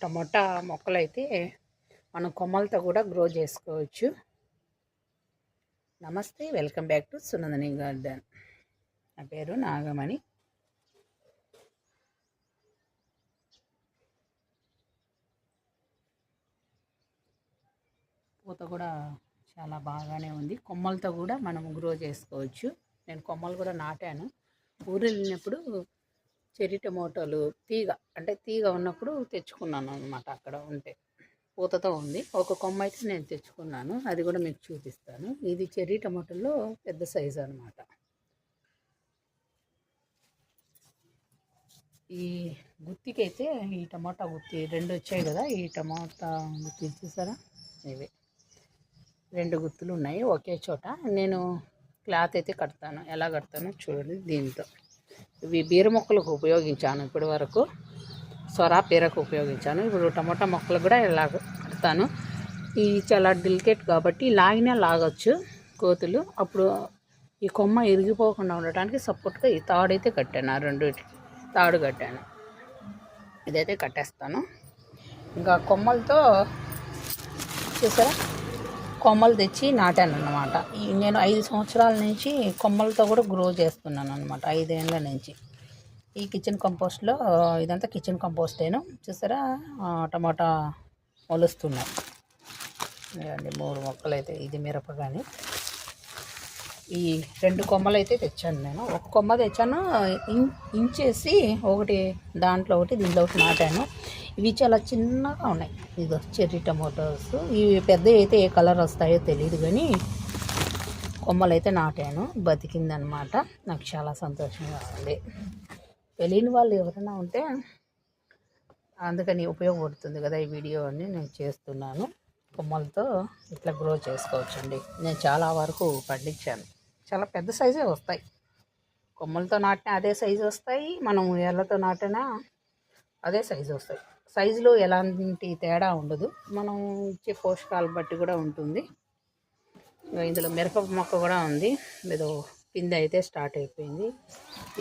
Tomato మొక్కలైతే మనం కొమ్మలతో కూడా గ్రో చేసుకోవచ్చు. నమస్తే, వెల్కమ్ బ్యాక్ టు సునందని గార్డెన్. నా పేరు నాగమణి. పూత కూడా చాలా బాగానే ఉంది. కొమ్మలతో కూడా మనం గ్రో చేసుకోవచ్చు. నేను కొమ్మలు కూడా నాటాను. ఊరు వెళ్ళినప్పుడు చెర్రీ టమోటాలు తీగ ఉన్నప్పుడు తెచ్చుకున్నాను అనమాట. అక్కడ ఉంటే పూతతో ఉంది. ఒక కొమ్మ అయితే నేను తెచ్చుకున్నాను, అది కూడా మీకు చూపిస్తాను. ఇది చెర్రీ టమోటాల్లో పెద్ద సైజు అనమాట. ఈ గుత్తికైతే ఈ టమోటా గుత్తి 2 వచ్చాయి కదా. ఈ టమోటా గుత్తి చూసారా, ఇవి 2 గుత్తులు ఉన్నాయి ఒకే చోట. నేను క్లాత్ అయితే కడతాను. ఎలా కడతానో చూడండి. దీంతో ఇవి బీర మొక్కలకు ఉపయోగించాను ఇప్పటి వరకు. సొరా పీరకు ఉపయోగించాను. ఇప్పుడు టమోటా మొక్కలు కూడా ఇలా కడతాను. ఇది చాలా డెలికేట్ కాబట్టి లాగినా లాగొచ్చు కోతులు. అప్పుడు ఈ కొమ్మ ఇరిగిపోకుండా ఉండటానికి సపోర్ట్గా ఈ తాడైతే కట్టాను. ఆ 2 తాడు కట్టాను. ఇదైతే కట్టేస్తాను. ఇంకా కొమ్మలతో చూసారా, కొమ్మలు తెచ్చి నాటాను అన్నమాట. నేను 5 సంవత్సరాల నుంచి కొమ్మలతో కూడా గ్రో చేస్తున్నాను అనమాట. 5 ఏళ్ళ నుంచి. ఈ కిచెన్ కంపోస్ట్లో ఇదంతా కిచెన్ కంపోస్టేను. చూసారా, టమాటా మొలుస్తున్నాయి. 3 మొక్కలు అయితే, ఇది మిరప. కానీ ఈ 2 కొమ్మలు అయితే తెచ్చాను నేను. ఒక కొమ్మ తెచ్చాను, ఇంచేసి ఒకటి దాంట్లో ఒకటి దీంట్లో ఒకటి నాటాను. ఇవి చాలా చిన్నగా ఉన్నాయి. ఇదో చెర్రీ టమోటాస్. ఇవి పెద్దవి అయితే ఏ కలర్ వస్తాయో తెలియదు, కానీ కొమ్మలు అయితే నాటాను. బతికిందనమాట. నాకు చాలా సంతోషంగా ఉంది. తెలియని వాళ్ళు ఎవరైనా ఉంటే అందుకని ఉపయోగపడుతుంది కదా ఈ వీడియో అని నేను చేస్తున్నాను. కొమ్మలతో ఇట్లా గ్రో చేసుకోవచ్చండి. నేను చాలా వరకు పండించాను. చాలా పెద్ద సైజే వస్తాయి. కొమ్మలతో నాటినా అదే సైజు వస్తాయి, మనం ఏళ్ళతో నాటినా అదే సైజు వస్తాయి. సైజులో ఎలాంటి తేడా ఉండదు. మనం ఇచ్చే పోషకాలు బట్టి కూడా ఉంటుంది. ఇందులో మిరప మొక్క కూడా ఉంది. ఏదో పిందె అయితే స్టార్ట్ అయిపోయింది.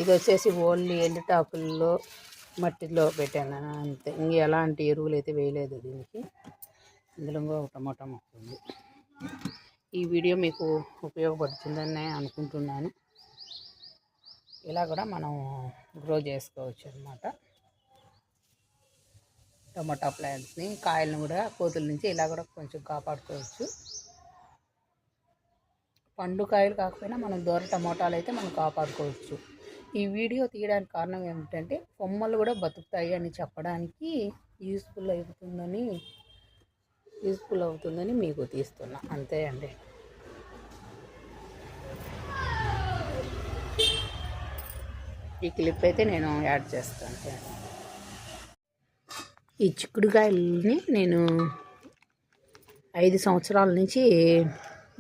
ఇది వచ్చేసి ఓన్లీ ఎండుటాకుల్లో మట్టిలో పెట్టాను అంతే. ఇంక ఎలాంటి ఎరువులు అయితే వేయలేదు దీనికి. ఇందులో ఒక టమాటా మొక్క ఉంది. ఈ వీడియో మీకు ఉపయోగపడుతుందని అనుకుంటున్నాను. ఇలా కూడా మనం గ్రో చేసుకోవచ్చు అన్నమాట. టమాటా ప్లాంట్స్ని, కాయలను కూడా కోతుల నుంచి ఇలా కూడా కొంచెం కాపాడుకోవచ్చు. పండు కాయలు కాకపోయినా మనం దూర టమోటాలు అయితే మనం కాపాడుకోవచ్చు. ఈ వీడియో తీయడానికి కారణం ఏమిటంటే కొమ్మలు కూడా బతుకుతాయి అని చెప్పడానికి యూస్ఫుల్ అవుతుందని మీకు తీస్తున్నా, అంతే అండి. ఈ క్లిప్ అయితే నేను యాడ్ చేస్తాను. ఈ చిక్కుడుకాయలని నేను 5 సంవత్సరాల నుంచి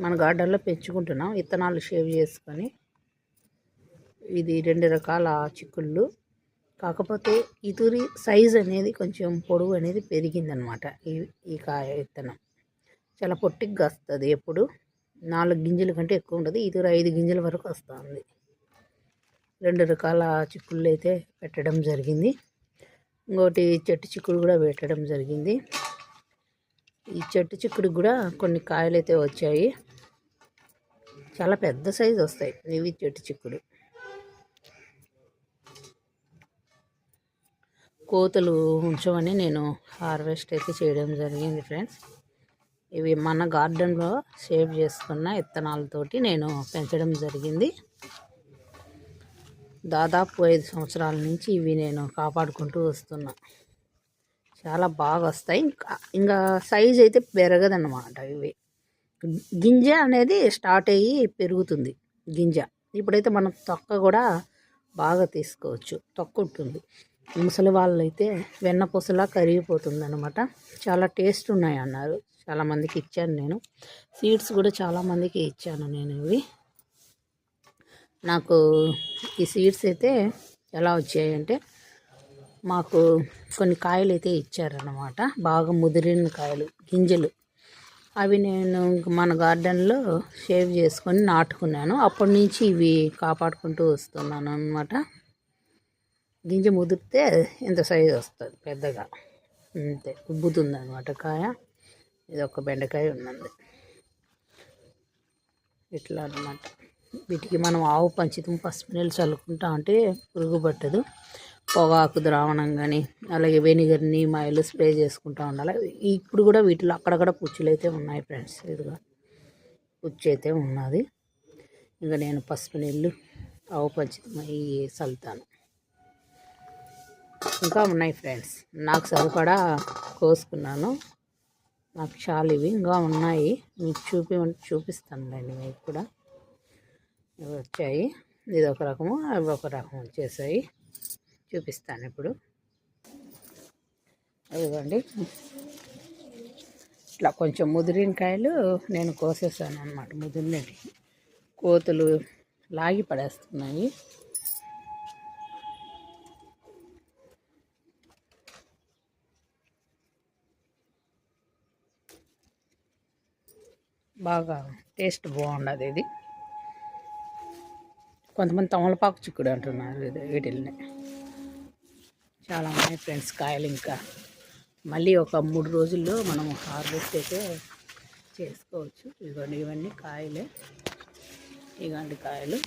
మన గార్డెన్లో పెంచుకుంటున్నాం. విత్తనాలు షేవ్ చేసుకొని. ఇది 2 రకాల చిక్కుళ్ళు. కాకపోతే ఇతురి సైజ్ అనేది కొంచెం పొడవు అనేది పెరిగిందనమాట. ఈ కాయ విత్తనం చాలా పొట్టిగా వస్తుంది. ఎప్పుడు 4 గింజల కంటే ఎక్కువ ఉండదు. ఇతురు 5 గింజల వరకు వస్తుంది. 2 రకాల చిక్కుళ్ళు అయితే పెట్టడం జరిగింది. ఇంకోటి చెట్టు చిక్కుడు కూడా పెట్టడం జరిగింది. ఈ చెట్టు చిక్కుడు కూడా కొన్ని కాయలు అయితే వచ్చాయి. చాలా పెద్ద సైజు వస్తాయి ఇవి చెట్టు చిక్కుడు. కోతలు ఉంచమని నేను హార్వెస్ట్ అయితే చేయడం జరిగింది ఫ్రెండ్స్. ఇవి మన గార్డెన్లో సేవ్ చేసుకున్న విత్తనాలతోటి నేను పెంచడం జరిగింది. దాదాపు 5 సంవత్సరాల నుంచి ఇవి నేను కాపాడుకుంటూ వస్తున్నా. చాలా బాగా వస్తాయి. ఇంకా సైజ్ అయితే పెరగదన్నమాట. ఇవి గింజ అనేది స్టార్ట్ అయ్యి పెరుగుతుంది గింజ. ఇప్పుడైతే మనం తొక్క కూడా బాగా తీసుకోవచ్చు. తొక్క ఉంటుంది. ముసలి వాళ్ళు అయితే వెన్నపూసలా కరిగిపోతుంది అనమాట. చాలా టేస్ట్ ఉన్నాయి అన్నారు. చాలామందికి ఇచ్చాను నేను. సీడ్స్ కూడా చాలామందికి ఇచ్చాను నేను. ఇవి నాకు ఈ సీడ్స్ అయితే ఎలా వచ్చాయంటే, మాకు కొన్ని కాయలు అయితే ఇచ్చారన్నమాట. బాగా ముదిరిన కాయలు, గింజలు. అవి నేను మన గార్డెన్లో షేవ్ చేసుకొని నాటుకున్నాను. అప్పటి నుంచి ఇవి కాపాడుకుంటూ వస్తున్నాను అన్నమాట. గింజ ముదిరితే ఇంత సైజు వస్తుంది పెద్దగా. అంతే ఉబ్బుతుంది అనమాట కాయ. ఇది ఒక బెండకాయ ఉన్నది. ఇట్లా అనమాట. వీటికి మనం ఆవు పంచితం పసుపు నీళ్ళు చల్లుకుంటా అంటే పురుగు పట్టదు. పొగాకు ద్రావణం కానీ అలాగే వెనిగర్ నీమాయిల్ స్ప్రే చేసుకుంటూ ఉండాలి. ఇప్పుడు కూడా వీటిలో అక్కడక్కడ పుచ్చులు అయితే ఉన్నాయి ఫ్రెండ్స్. ఇదిగా పుచ్చు అయితే ఉన్నది. ఇంకా నేను పసుపు నీళ్ళు ఆవు పంచితం అవి చల్లుతాను. ఇంకా ఉన్నాయి ఫ్రెండ్స్, నాకు సరిపడా కోసుకున్నాను. నాకు చాలా ఇవి ఇంకా ఉన్నాయి, మీకు చూపిస్తానులేండి. మీకు కూడా ఇవి వచ్చాయి. ఇది ఒక రకము, అవి ఒక రకం వచ్చేసాయి. చూపిస్తాను ఇప్పుడు. ఇదిగోండి, ఇట్లా కొంచెం ముదిరిన కాయలు నేను కోసేసాను అన్నమాట. ముదిరినవి కోతులు లాగి పడేస్తున్నాయి. బాగా టేస్ట్ బాగుండదు ఇది. కొంతమంది తమలపాకు చిక్కుడు అంటున్నారు ఇది. వీటిల్ని చాలా ఉన్నాయి ఫ్రెండ్స్ కాయలు. ఇంకా మళ్ళీ ఒక 3 రోజుల్లో మనం హార్వెస్ట్ అయితే చేసుకోవచ్చు. ఇదిగోండి, ఇవన్నీ కాయలే. ఇలాంటి కాయలు,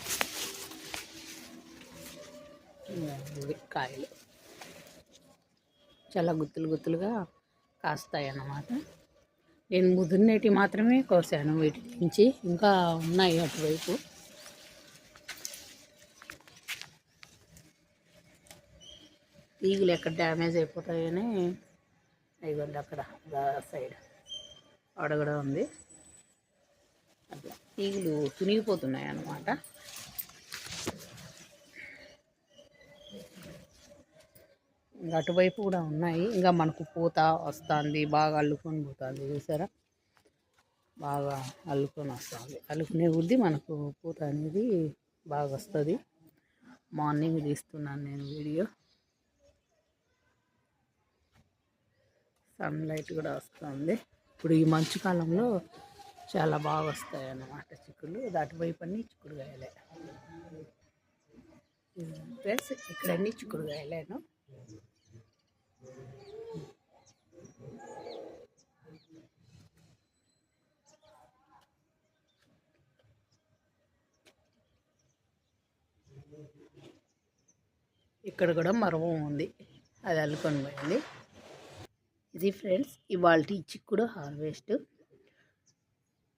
ఇవి కాయలు చాలా గుత్తులు గుత్తులుగా కాస్తాయి అన్నమాట. నేను ముదిరినవి మాత్రమే కోసాను. వీటి నుంచి ఇంకా ఉన్నాయి అటువైపు. తీగలు ఎక్కడ డ్యామేజ్ అయిపోతాయని ఇవ్వండి, అక్కడ సైడ్ అడగడ ఉంది. అట్లా తీగలు తునిగిపోతున్నాయి అన్నమాట. ఇంకా అటువైపు కూడా ఉన్నాయి. ఇంకా మనకు పూత వస్తుంది, బాగా అల్లుకొని పోతుంది. చూసారా, బాగా అల్లుకొని వస్తుంది. అల్లుకునే కొద్దీ మనకు పూత అనేది బాగా వస్తుంది. మార్నింగ్ తీస్తున్నాను నేను వీడియో. సన్లైట్ కూడా వస్తుంది. ఇప్పుడు ఈ మంచు కాలంలో చాలా బాగా వస్తాయి అన్నమాట చిక్కుళ్ళు. అటువైపు అన్నీ చిక్కుడుకాయలే ఫ్రెండ్స్. ఇక్కడన్నీ చిక్కుడుకాయలేను. ఇక్కడ కూడా మరవం ఉంది, అది అల్లుకొని పోయింది. ఇది ఫ్రెండ్స్ ఇవాళ చిక్కుడు హార్వెస్ట్.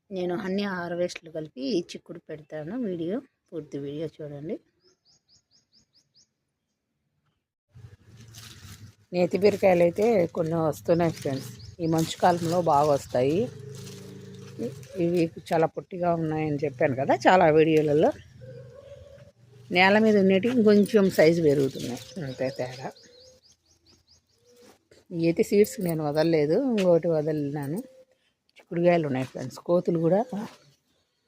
నేను అన్ని హార్వెస్ట్లు కలిపి చిక్కుడు పెడతాను. వీడియో పూర్తి వీడియో చూడండి. నేతి బీరకాయలు అయితే కొన్ని వస్తున్నాయి ఫ్రెండ్స్. ఈ మంచు కాలంలో బాగా వస్తాయి. ఇవి చాలా పొట్టిగా ఉన్నాయని చెప్పాను కదా చాలా వీడియోలలో. నేల మీద ఉన్నటివి ఇంకొంచెం సైజు పెరుగుతున్నాయి, అంతే తేడా. ఇవైతే సీడ్స్ నేను వదలలేదు, ఇంకోటి వదిలినాను. చిక్కుడుకాయలు ఉన్నాయి ఫ్రెండ్స్. కోతులు కూడా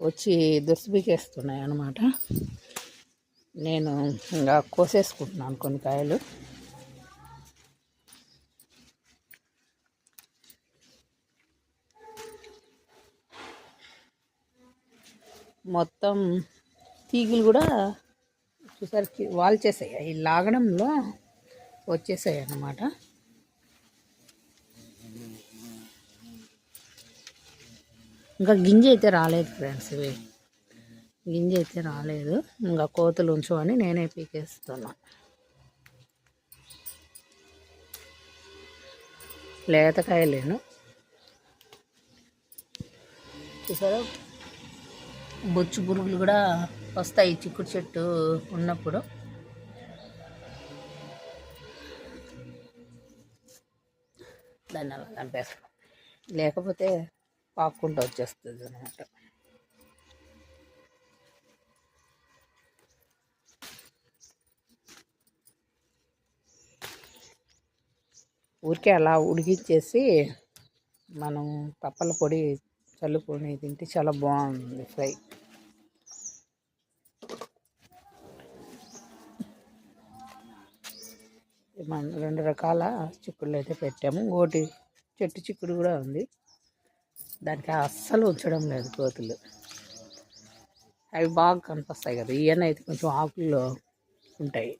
వచ్చి దుర్సుబీకేస్తున్నాయి అన్నమాట. నేను ఇంకా కోసేసుకుంటున్నాను కొన్ని కాయలు. మొత్తం తీగలు కూడా చూసారు వాల్చేసాయి. అవి లాగడంలో వచ్చేసాయి అన్నమాట. ఇంకా గింజ అయితే రాలేదు ఫ్రెండ్స్. ఇవి గింజ అయితే రాలేదు. ఇంకా కోతులు ఉంచమని నేనే పీకేస్తున్నా. లేతకాయలేను చూసారా. బొచ్చు పురుగులు కూడా వస్తాయి చిక్కుడు చెట్టు ఉన్నప్పుడు. దాన్ని అలా చంపేస్తాం, లేకపోతే పాక్కుంటూ వచ్చేస్తుంది అన్నమాట. ఊరికే అలా ఉడికిచ్చేసి మనం పప్పల పొడి చల్లుకొని తింటే చాలా బాగుంది ఫ్రై. మనం 2 రకాల చిక్కుళ్ళు అయితే పెట్టాము. ఇంకోటి చెట్టు చిక్కుడు కూడా ఉంది, దానికి అస్సలు ఉంచడం లేదు కోతులు. అవి బాగా కనిపిస్తాయి కదా. ఇవన్నీ అయితే కొంచెం ఆకుల్లో ఉంటాయి.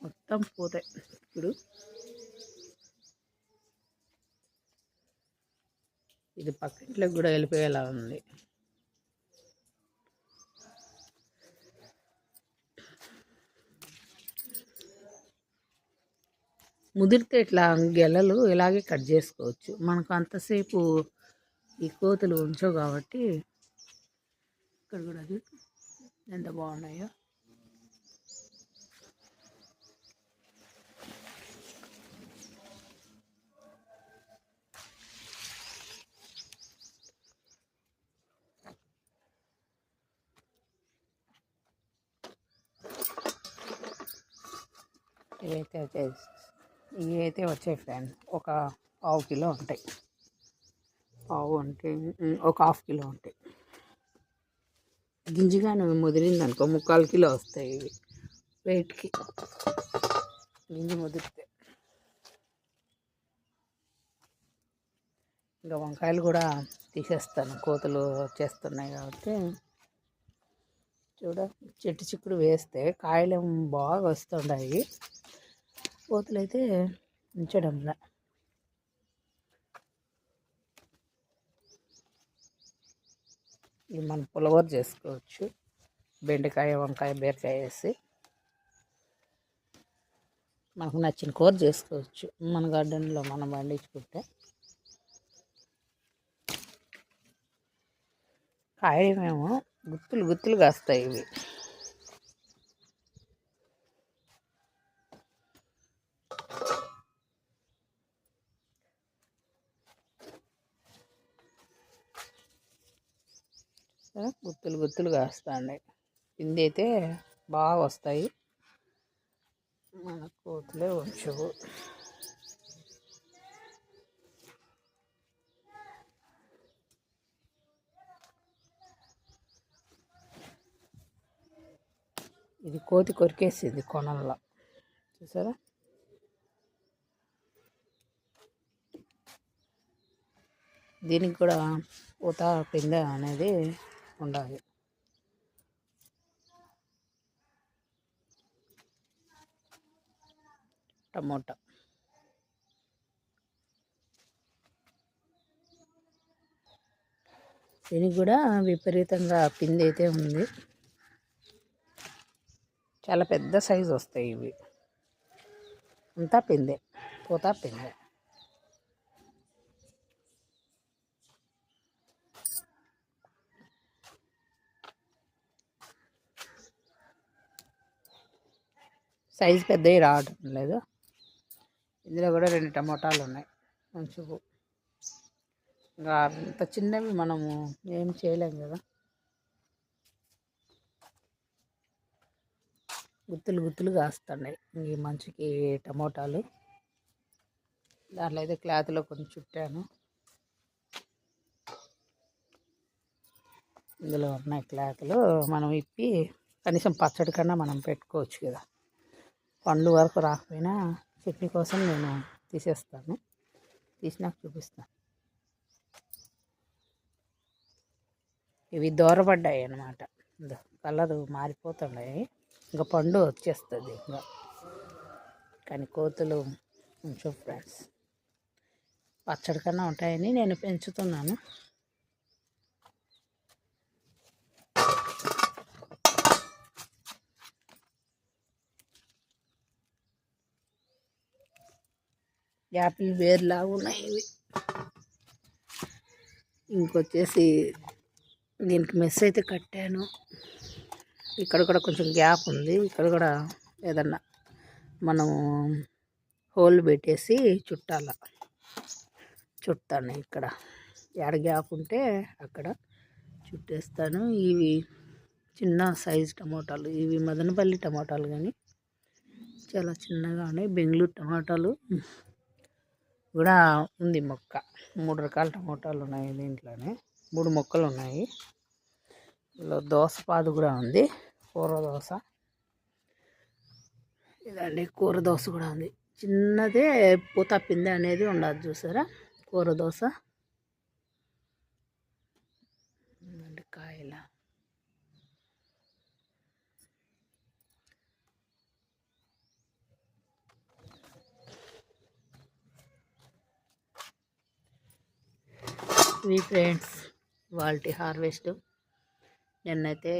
మొత్తం పోతాయి ఇప్పుడు. ఇది పక్కింట్లోకి కూడా వెళ్ళిపోయేలా ఉంది. ముదిరితే ఇట్లా గెలలు ఇలాగే కట్ చేసుకోవచ్చు. మనకు అంతసేపు ఈ కోతులు ఉంచవు కాబట్టి. ఇక్కడ కూడా అది ఎంత బాగున్నాయో. ఇవైతే వచ్చాయి ఫ్రెండ్. ఒక ½ కిలో ఉంటాయి. పావు అంటే ఒక ½ కిలో ఉంటాయి. గింజగానే ముదిరింది అనుకో 3/4 కిలో వస్తాయి ఇవి వెయిట్కి. గింజ ముదిరితే ఇంకా వంకాయలు కూడా తీసేస్తాను, కోతులు వచ్చేస్తున్నాయి కాబట్టి. చెట్టు చిక్కుడు వేస్తే కాయలు బాగా వస్తున్నాయి, కోతులు అయితే ఉంచడంలా. ఇది మనం పులగూర చేసుకోవచ్చు. బెండకాయ, వంకాయ, బీరకాయ వేసి మనకు నచ్చిన కూర చేసుకోవచ్చు మన గార్డెన్లో మనం పండించుకుంటే. కాయమేమో గుత్తులు గుత్తులు కాస్తాయి ఇవి. గుత్తులు గుత్తులు కాస్తాయి. పిండి అయితే బాగా వస్తాయి, మన కోతులే ఉంచవు. ఇది కోతి కొరికేసింది కొనల్లో, చూసారా. దీనికి కూడా పూత పిందె అనేది ఉండాలి. టమోటా దీనికి కూడా విపరీతంగా పిందె అయితే ఉంది. చాలా పెద్ద సైజు వస్తాయి ఇవి. అంతా పిందె, పూత పిందె. సైజు పెద్దవి రావడం లేదు. ఇందులో కూడా 2 టమోటాలు ఉన్నాయి మంచిగా. ఇంకా అంత చిన్నవి మనము ఏం చేయలేం కదా. గుత్తులు గుత్తులు కాస్తున్నాయి ఈ మంచికి టమోటాలు. దాంట్లో అయితే క్లాత్లో కొంచెం చుట్టాను. ఇందులో ఉన్నాయి క్లాత్లు, మనం ఇప్పి కనీసం పచ్చడి కన్నా మనం పెట్టుకోవచ్చు కదా. పండ్లు వరకు రాకపోయినా చట్నీ కోసం నేను తీసేస్తాను, తీసినాక చూపిస్తాను. ఇవి దూరపడ్డాయి అన్నమాట, కలరు మారిపోతున్నాయి. ఇంకా పండు వచ్చేస్తుంది ఇంకా. కానీ కోతులు కొంచెం ఫ్రెండ్స్ పచ్చడి కన్నా ఉంటాయని నేను పెంచుతున్నాను. యాపిల్ వేర్లాగా ఉన్నాయి ఇవి. ఇంకొచ్చేసి దీనికి మెస్ అయితే కట్టాను. ఇక్కడ కూడా కొంచెం గ్యాప్ ఉంది. ఇక్కడ కూడా ఏదన్నా మనం హోల్ పెట్టేసి చుట్టాను. ఇక్కడ ఎక్కడ గ్యాప్ ఉంటే అక్కడ చుట్టేస్తాను. ఇవి చిన్న సైజు టమోటాలు, ఇవి మదనపల్లి టమోటాలు కానీ చాలా చిన్నగా ఉన్నాయి. బెంగళూరు టమాటాలు కూడా ఉంది మొక్క. 3 రకాల టమోటాలు ఉన్నాయి దీంట్లోనే. 3 మొక్కలు ఉన్నాయి. ఇందులో దోసపాదు కూడా ఉంది, కూర దోస. ఇదండి కూర దోస కూడా ఉంది. చిన్నదే పూత పిందె అనేది ఉండదు చూసారా, కూర దోస. కాయల ఇవి ఫ్రెండ్స్ వాల్టీ హార్వెస్ట్. నిన్నైతే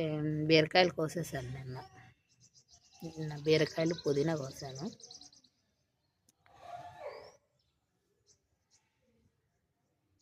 బీరకాయలు కోసేసాను. నిన్న బీరకాయలు పుదీనా కోసాను.